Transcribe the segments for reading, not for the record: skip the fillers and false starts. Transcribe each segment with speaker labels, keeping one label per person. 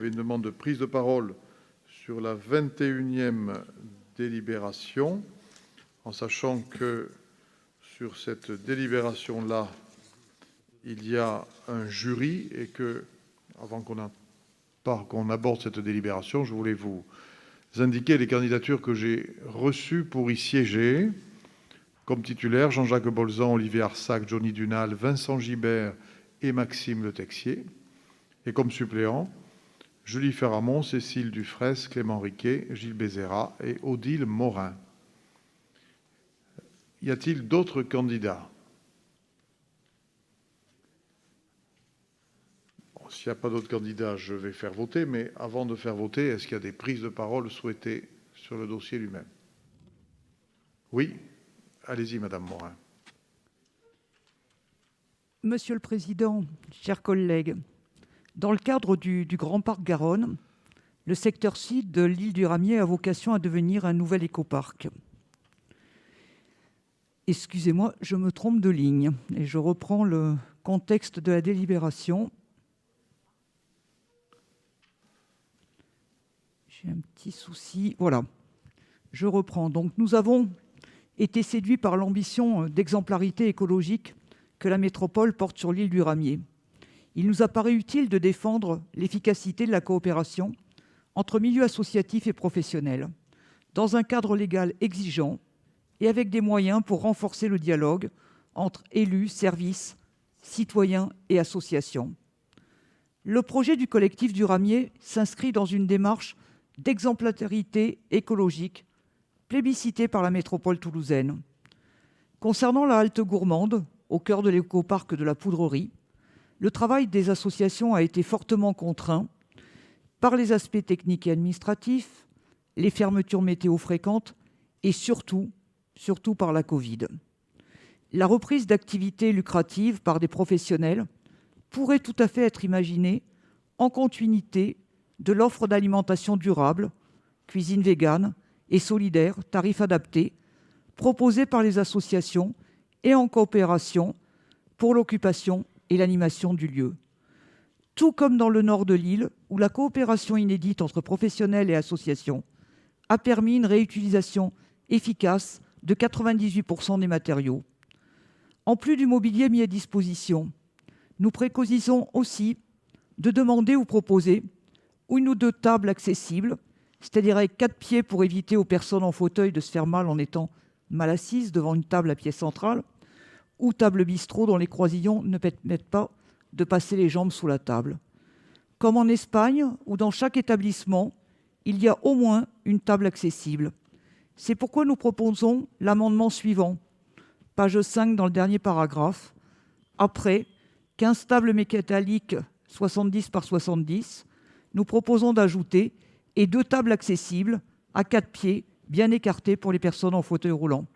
Speaker 1: Une demande de prise de parole sur la 21e délibération, en sachant que sur cette délibération-là, il y a un jury et que, avant qu'on aborde cette délibération, je voulais vous indiquer les candidatures que j'ai reçues pour y siéger. Comme titulaire, Jean-Jacques Bolzan, Olivier Arsac, Johnny Dunal, Vincent Gibert et Maxime Le Texier. Et comme suppléant, Julie Ferramont, Cécile Dufraisse, Clément Riquet, Gilles Bézérat et Odile Morin. Y a-t-il d'autres candidats? S'il n'y a pas d'autres candidats, je vais faire voter, mais avant de faire voter, est-ce qu'il y a des prises de parole souhaitées sur le dossier lui-même? Oui, allez-y, Madame Morin.
Speaker 2: Monsieur le Président, chers collègues, dans le cadre du Grand Parc Garonne, le secteur sud de l'île du Ramier a vocation à devenir un nouvel écoparc. Excusez-moi, je me trompe de ligne et je reprends le contexte de la délibération. J'ai un petit souci. Voilà, je reprends. Donc, nous avons été séduits par l'ambition d'exemplarité écologique que la métropole porte sur l'île du Ramier. Il nous a paru utile de défendre l'efficacité de la coopération entre milieux associatifs et professionnels, dans un cadre légal exigeant et avec des moyens pour renforcer le dialogue entre élus, services, citoyens et associations. Le projet du collectif du Ramier s'inscrit dans une démarche d'exemplarité écologique plébiscitée par la métropole toulousaine. Concernant la halte gourmande, au cœur de l'écoparc de la Poudrerie, le travail des associations a été fortement contraint par les aspects techniques et administratifs, les fermetures météo fréquentes et surtout par la Covid. La reprise d'activités lucratives par des professionnels pourrait tout à fait être imaginée en continuité de l'offre d'alimentation durable, cuisine végane et solidaire, tarifs adaptés, proposée par les associations et en coopération pour l'occupation et l'animation du lieu. Tout comme dans le nord de l'île, où la coopération inédite entre professionnels et associations a permis une réutilisation efficace de 98% des matériaux. En plus du mobilier mis à disposition, nous préconisons aussi de demander ou proposer une ou deux tables accessibles, c'est-à-dire avec 4 pieds pour éviter aux personnes en fauteuil de se faire mal en étant mal assises devant une table à pied central, ou table bistrot dont les croisillons ne permettent pas de passer les jambes sous la table. Comme en Espagne, où dans chaque établissement, il y a au moins une table accessible. C'est pourquoi nous proposons l'amendement suivant, page 5 dans le dernier paragraphe. Après 15 tables métalliques 70 par 70, nous proposons d'ajouter et 2 tables accessibles à 4 pieds, bien écartées pour les personnes en fauteuil roulant.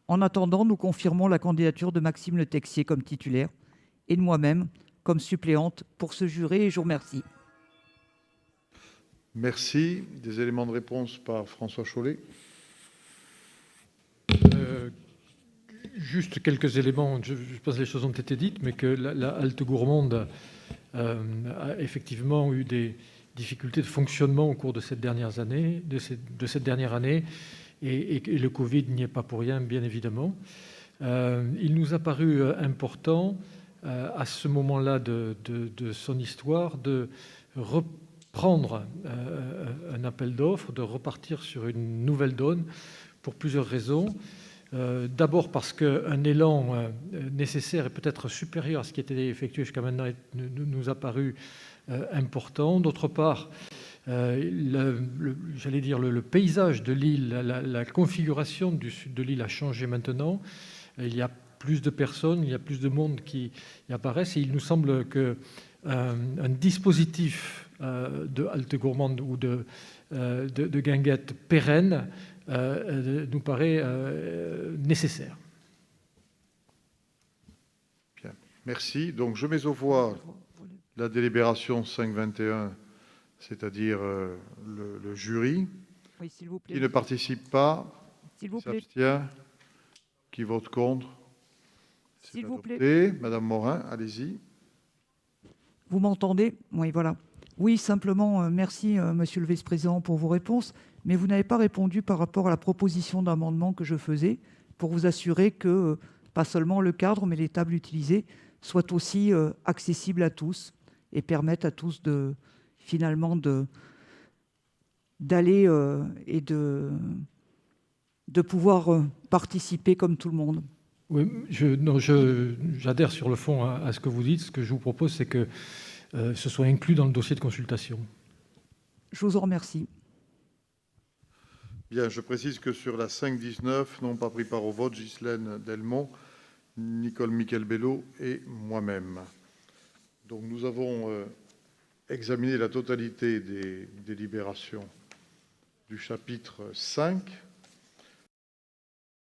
Speaker 2: En attendant, nous confirmons la candidature de Maxime Le Texier comme titulaire et de moi-même comme suppléante pour ce jury, et je vous remercie.
Speaker 1: Merci. Des éléments de réponse par François Chollet.
Speaker 3: Juste quelques éléments. Je pense que les choses ont été dites, mais que la halte gourmande a effectivement eu des difficultés de fonctionnement au cours de cette dernière année, et le Covid n'y est pas pour rien, bien évidemment. Il nous a paru important, à ce moment-là de son histoire, de reprendre un appel d'offres, de repartir sur une nouvelle donne, pour plusieurs raisons. D'abord parce qu'un élan nécessaire et peut-être supérieur à ce qui était effectué jusqu'à maintenant nous a paru important. D'autre part, le paysage de l'île, la configuration du sud de l'île a changé maintenant. Il y a plus de personnes, il y a plus de monde qui apparaissent, et il nous semble qu'un dispositif de halte gourmande ou de guinguette pérenne nous paraît nécessaire.
Speaker 1: Bien, merci. Donc, je mets aux voix la délibération 5-21, c'est-à-dire le jury.
Speaker 2: Oui, s'il vous plaît.
Speaker 1: Qui ne participe pas,
Speaker 2: s'il vous
Speaker 1: qui
Speaker 2: plaît.
Speaker 1: s'abstient, qui vote contre.
Speaker 2: S'il vous
Speaker 1: adopté.
Speaker 2: plaît.
Speaker 1: Madame Morin, allez-y.
Speaker 2: Vous m'entendez? Oui, voilà. Oui, simplement, merci, monsieur le vice-président, pour vos réponses, mais vous n'avez pas répondu par rapport à la proposition d'amendement que je faisais pour vous assurer que, pas seulement le cadre, mais les tables utilisées soient aussi accessibles à tous et permettent à tous finalement d'aller et de pouvoir participer comme tout le monde.
Speaker 3: Oui, j'adhère sur le fond à ce que vous dites. Ce que je vous propose, c'est que ce soit inclus dans le dossier de consultation.
Speaker 2: Je vous en remercie.
Speaker 1: Bien, je précise que sur la 5-19, n'ont pas pris part au vote Ghislaine Delmont, Nicole Michelbello et moi-même. Donc nous avons examiné la totalité des délibérations du chapitre 5.